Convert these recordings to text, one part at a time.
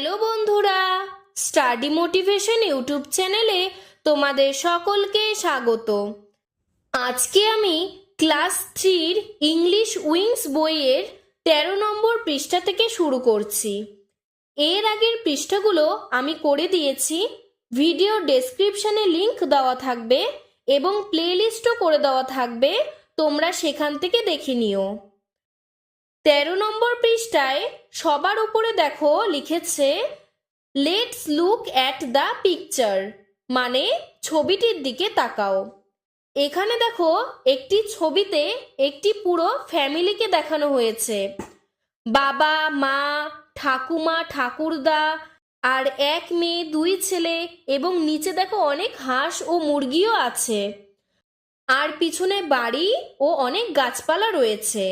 Hello বন্ধুরা, study motivation YouTube চ্যানেলে তোমাদের সকলকে স্বাগত। আজকে আমি ক্লাস 3 ইংলিশ উইংস বইয়ের 13 নম্বর পৃষ্ঠা থেকে শুরু করছি। এর আগের পৃষ্ঠাগুলো আমি করে দিয়েছি, ভিডিও ডেসক্রিপশনে লিংক দেওয়া থাকবে এবং প্লেলিস্টও করে দেওয়া থাকবে, তোমরা সেখান থেকে দেখে নিও। 13 নম্বর পৃষ্ঠায় সবার উপরে দেখো লিখেছে let's look at the picture, মানে ছবিটির দিকে তাকাও। এখানে দেখো একটি ছবিতে একটি পুরো ফ্যামিলিকে দেখানো হয়েছে, বাবা, মা, ঠাকুমা, ঠাকুরদা আর এক মেয়ে, দুই ছেলে, এবং নিচে দেখো অনেক হাঁস ও মুরগিও আছে, আর পিছনে বাড়ি ও অনেক গাছপালা রয়েছে।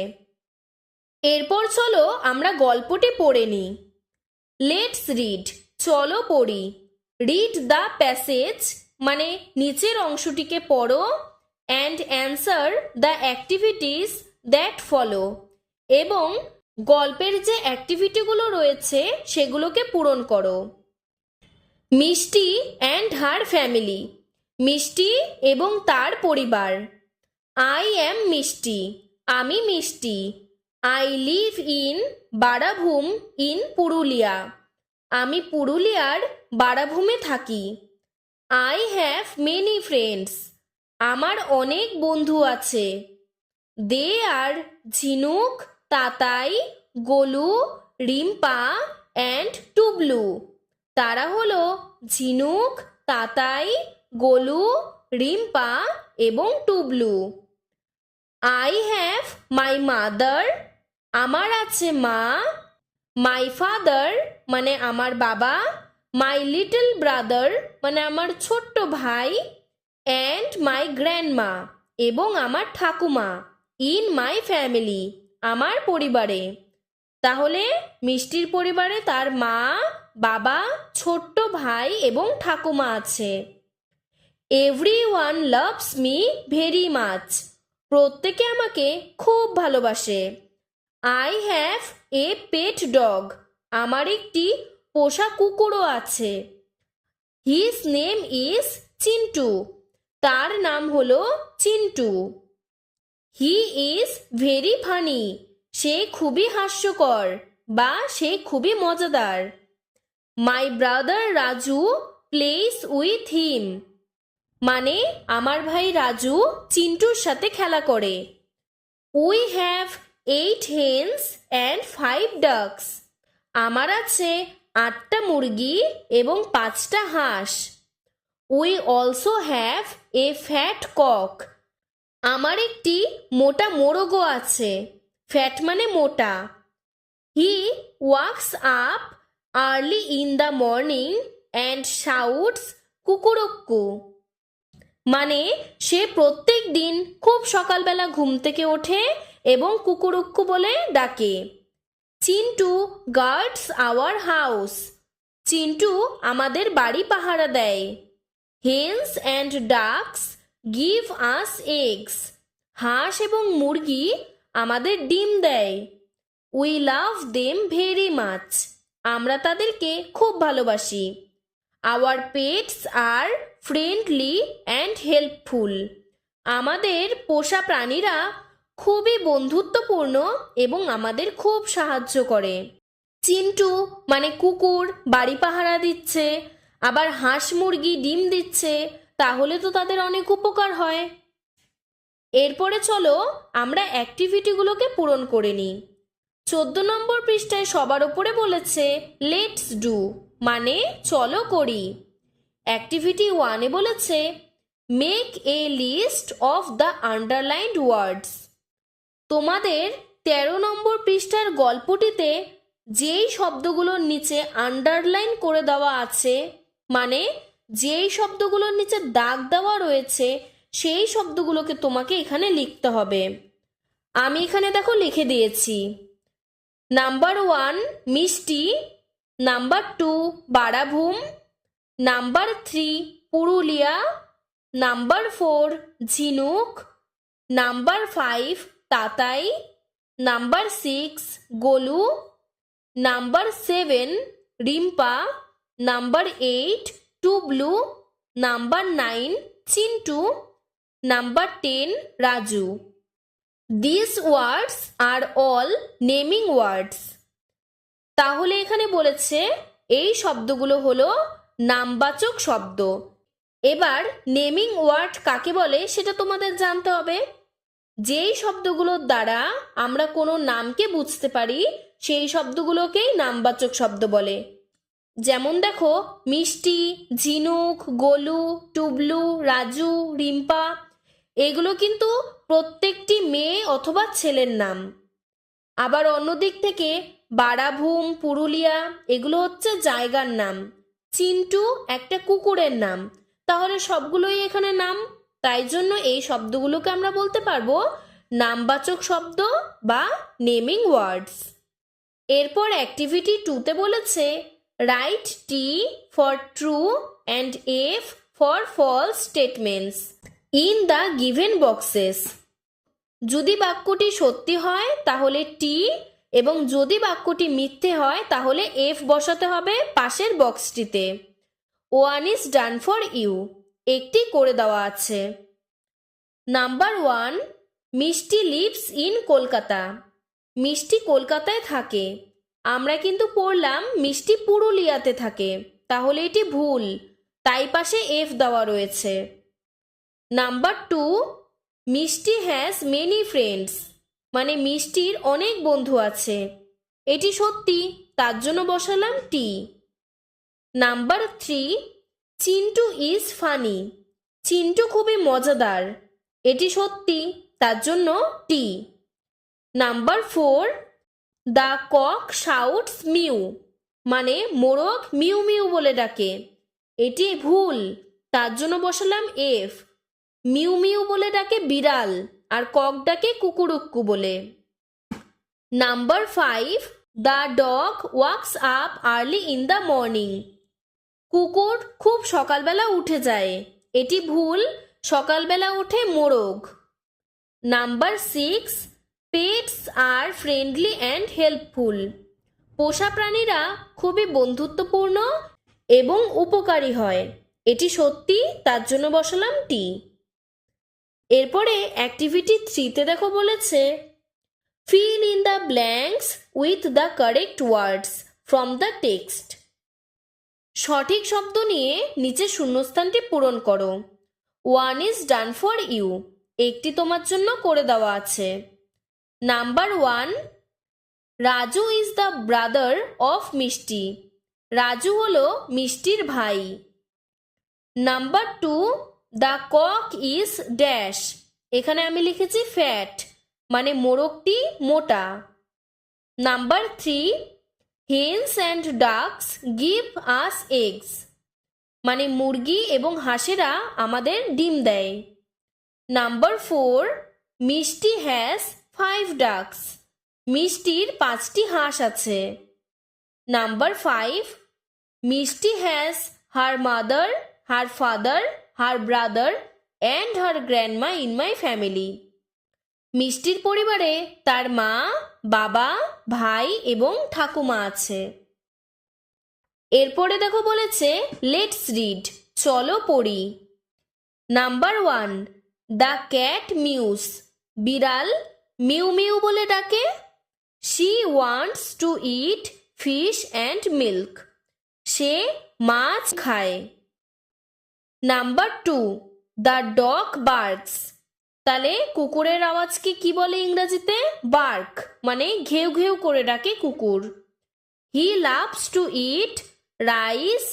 এরপর চলো আমরা গল্পটি পড়ে নিই। লেটস রিড, চলো পড়ি। রিড দ্য প্যাসেজ মানে নিচের অংশটিকে পড়ো, and answer the activities that follow, এবং গল্পের যে অ্যাক্টিভিটিগুলো রয়েছে সেগুলোকে পূরণ করো। মিষ্টি অ্যান্ড হার ফ্যামিলি, মিষ্টি এবং তার পরিবার। আই অ্যাম মিষ্টি, আমি মিষ্টি। I live in Barabhum in Purulia, আমি পুরুলিয়ার বারাভূমে থাকি। I have many friends, আমার অনেক বন্ধু আছে। They are ঝিনুক, তাতাই, গোলু, রিম্পা অ্যান্ড টুবলু, তারা হলো ঝিনুক, তাতাই, গোলু, রিম্পা এবং Tublu. I have my mother, আমার আছে মা। মাই ফাদার মানে আমার বাবা। মাই লিটল ব্রাদার মানে আমার ছোট্ট ভাই। অ্যান্ড মাই গ্র্যান্ডমা এবং আমার ঠাকুমা। ইন মাই ফ্যামিলি, আমার পরিবারে। তাহলে মিষ্টির পরিবারে তার মা, বাবা, ছোট্ট ভাই এবং ঠাকুমা আছে। Everyone loves me very much, প্রত্যেকে আমাকে খুব ভালোবাসে। I have a pet dog, আমার একটি পোষা কুকুরও আছে। হিজ নেম ইজ চিন্টু, তার নাম হলো Chintu. He is very funny, সে খুবই হাস্যকর বা সে খুবই মজাদার। My brother Raju plays with him, মানে আমার ভাই রাজু চিন্টুর সাথে খেলা করে। We have 8 hens and 5 ducks, আমার আছে 8টা মুরগি এবং 5টা হাঁস। We also have a fat cock, আমার একটি মোটা মোরগও আছে। ফ্যাট মানে মোটা। He wakes up early in the morning and shouts কুকুরক্কু, মানে সে প্রত্যেক দিন খুব সকালবেলা ঘুম থেকে ওঠে এবং কুকুরুক্কু বলে ডাকে। Chintu guards our house, Chintu আমাদের বাড়ি পাহারা দেয়। Hens and ducks give us eggs, হাঁস এবং মুরগি আমাদের ডিম দেয়। We love them very much, আমরা তাদেরকে খুব ভালোবাসি। Our pets are friendly and helpful, আমাদের পোষা প্রাণীরা খুবই বন্ধুত্বপূর্ণ এবং আমাদের খুব সাহায্য করে। চিন্টু মানে কুকুর বাড়ি পাহারা দিচ্ছে, আবার হাঁস মুরগি ডিম দিচ্ছে, তাহলে তো তাদের অনেক উপকার হয়। এরপরে চলো আমরা অ্যাক্টিভিটিগুলোকে পূরণ করে নিই। 14 নম্বর পৃষ্ঠায় সবার উপরে বলেছে লেটস ডু, মানে চলো করি। অ্যাক্টিভিটি 1-এ বলেছে make a list of the underlined words, তোমাদের 13 নম্বর পৃষ্ঠার গল্পটিতে যেই শব্দগুলোর নিচে আন্ডারলাইন করে দেওয়া আছে, মানে যেই শব্দগুলোর নিচে দাগ দেওয়া রয়েছে, সেই শব্দগুলোকে তোমাকে এখানে লিখতে হবে। আমি এখানে দেখো লিখে দিয়েছি। নাম্বার 1 মিষ্টি, নাম্বার 2 বারাভূম, নাম্বার 3 পুরুলিয়া, নাম্বার 4 ঝিনুক, number 5 Tatai, number 6 Golu, number 7 Rimpa, number 8 Tublu, number 9 Chintu, number 10 Raju. These words are all naming words. তাহলে এখানে বলেছে এই শব্দগুলো হলো নামবাচক শব্দ। এবার নেমিং ওয়ার্ড কাকে বলে সেটা তোমাদের জানতে হবে। যেই শব্দগুলোর দ্বারা আমরা কোনো নামকে বুঝতে পারি সেই শব্দগুলোকেই নামবাচক শব্দ বলে। যেমন দেখো, মিষ্টি, ঝিনুক, গোলু, টুবলু, রাজু, রিম্পা, এগুলো কিন্তু প্রত্যেকটি মেয়ে অথবা ছেলের নাম। আবার অন্যদিক থেকে বারাভূম, পুরুলিয়া, এগুলো হচ্ছে জায়গার নাম। চিন্টু একটা কুকুরের নাম। তাহলে সবগুলোই এখানে নাম, তাই জন্য এই শব্দগুলোকে আমরা বলতে পারবো নামবাচক শব্দ বা নেমিং ওয়ার্ডস। এরপর অ্যাক্টিভিটি 2তে বলেছে write T for true and F for false statements in the given boxes. যদি বাক্যটি সত্যি হয় তাহলে টি, এবং যদি বাক্যটি মিথ্যে হয় তাহলে এফ বসাতে হবে পাশের বক্সটিতে। 1 is done for you, একটি করে দেওয়া আছে। নাম্বার 1, মিষ্টি লিভস ইন কলকাতা। মিষ্টি কলকাতায় থাকে। আমরা কিন্তু পড়লাম মিষ্টি পুরুলিয়াতে থাকে, তাহলে এটি ভুল, তাই পাশে এফ দেওয়া রয়েছে। নাম্বার 2, মিষ্টি হ্যাজ মেনি ফ্রেন্ডস, মানে মিষ্টির অনেক বন্ধু আছে। এটি সত্যি, তার জন্য বসালাম টি। Number 3, Chintu is funny, Chintu খুবই মজাদার। এটি সত্যি, তার জন্য টি। Number 4, the cock shouts mew, মানে মোরগ মিউ মিউ বলে ডাকে। এটি ভুল, তার জন্য বসালাম এফ। মিউ মিউ বলে ডাকে বিড়াল, আর কক ডাকে কুকুরুক্কু বলে। Number 5, the dog walks up early in the morning, কুকুর খুব সকালবেলা উঠে যায়। এটি ভুল, সকালবেলা ওঠে মোরগ। Number 6, pets are friendly and helpful, পোষা প্রাণীরা খুবই বন্ধুত্বপূর্ণ এবং উপকারী হয়। এটি সত্যি, তার জন্য বসালাম টি। এরপরে অ্যাক্টিভিটি 3তে দেখো বলেছে fill in the blanks with the correct words from the text. সঠিক শব্দ নিয়ে নিচে শূন্যস্থানটি পূরণ করো। 1 is done for you, একটি তোমার জন্য করে দেওয়া আছে। Number 1, Raju is the brother of Mishti, Raju হলো মিষ্টির ভাই। Number 2, the cock is dash, এখানে আমি লিখেছি ফ্যাট, মানে মোরগটি মোটা। Number 3, hens and ducks give us eggs, মানে মুরগি এবং হাঁসেরা আমাদের ডিম দেয়। নাম্বার 4, মিষ্টি হ্যাজ 5 ডাকস, মিষ্টির 5টি হাঁস আছে। নাম্বার 5, মিষ্টি has her mother, her father, her brother and her grandma in my family, মিষ্টির পরিবারে তার মা, বাবা, ভাই এবং ঠাকুমা আছে। এরপরে দেখো বলেছে লেটস রিড, চলো পড়ি। নাম্বার 1, দ্য ক্যাট মিউস, বিড়াল মিউ মিউ বলে ডাকে। She wants to eat fish and milk, সে মাছ খায়। নাম্বার 2, দ্য ডগ বার্কস, তাহলে কুকুরের আওয়াজকে কি বলে ইংরেজিতে? বার্ক, মানে ঘেউ ঘেউ করে ডাকে কুকুর। He loves to eat rice,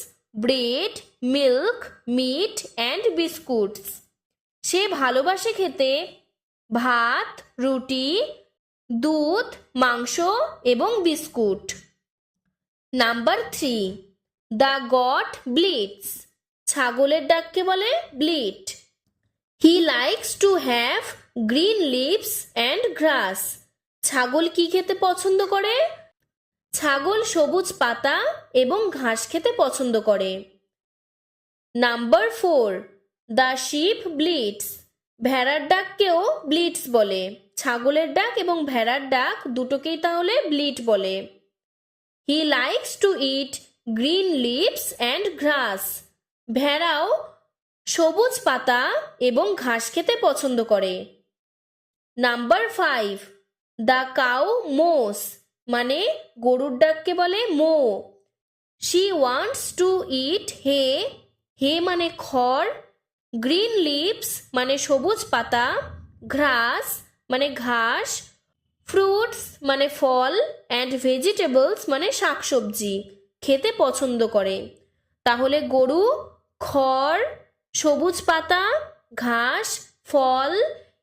bread, milk, meat and biscuits, সে ভালোবাসে খেতে ভাত, রুটি, দুধ, মাংস এবং বিস্কুট। নাম্বার 3, দ্য গট ব্লিটস, ছাগলের ডাককে বলে bleat. He likes to have green leaves and grass, ছাগল কি খেতে পছন্দ করে? ছাগল সবুজ পাতা এবং ঘাস খেতে পছন্দ করে। নাম্বার 4, দ্য শিপ ব্লিটস, ভেড়ার ডাককেও ব্লিটস বলে। ছাগলের ডাক এবং ভেড়ার ডাক দুটোকেই তাহলে ব্লিট বলে। He likes to eat green leaves and grass. ভেড়াও সবুজ পাতা এবং ঘাস খেতে পছন্দ করে। নাম্বার 5, দ্য কাউ মোস, মানে গরুর ডাককে বলে মো। শি ওয়ান্টস টু ইট হে, হে মানে খড়, গ্রিন লিভস মানে সবুজ পাতা, গ্রাস মানে ঘাস, ফ্রুটস মানে ফল, অ্যান্ড ভেজিটেবলস মানে শাকসবজি খেতে পছন্দ করে। তাহলে গরু খড়, সবুজ পাতা, ঘাস, ফল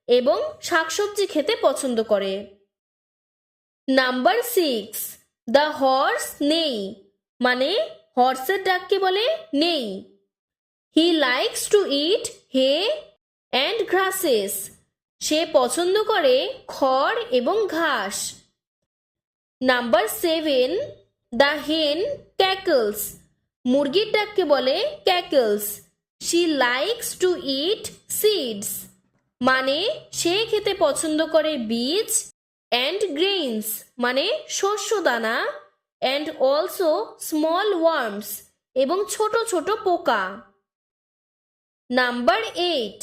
এবং শাকসবজি খেতে পছন্দ করে। নাম্বার 6, দ্য হর্স নেই, মানে হর্সের ডাককে বলে নেই। He likes to eat hay and grasses, সে পছন্দ করে খড় এবং ঘাস। নাম্বার 7, দ্য হেন ক্যাকলস, মুরগির ডাককে বলে cackles. She likes to eat seeds, মানে সে খেতে পছন্দ করে বীজ, অ্যান্ড গ্রেইনস মানে শস্য দানা, অ্যান্ড অলসো স্মল ওয়ার্মস এবং ছোট ছোট পোকা। নাম্বার 8,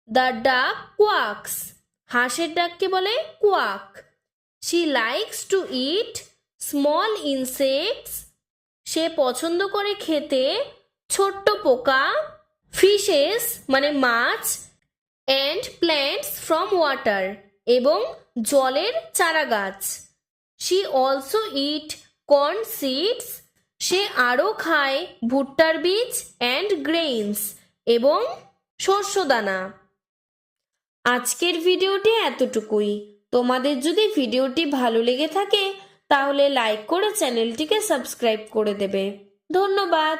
দ্য ডাক কোয়াক্স, হাঁসের ডাককে বলে quack. She likes to eat small insects, সে পছন্দ করে খেতে ছোট্ট পোকা, ফিশেস মানে মাছ, অ্যান্ড প্ল্যান্টস ফ্রম ওয়াটার এবং জলের চারা গাছ। She also eat corn seeds, সে আরও খায় ভুট্টার বীজ অ্যান্ড গ্রেইনস এবং শস্য দানা। আজকের ভিডিওটি এতটুকুই। তোমাদের যদি ভিডিওটি ভালো লেগে থাকে তাহলে লাইক করে চ্যানেলটিকে সাবস্ক্রাইব করে দেবে। ধন্যবাদ।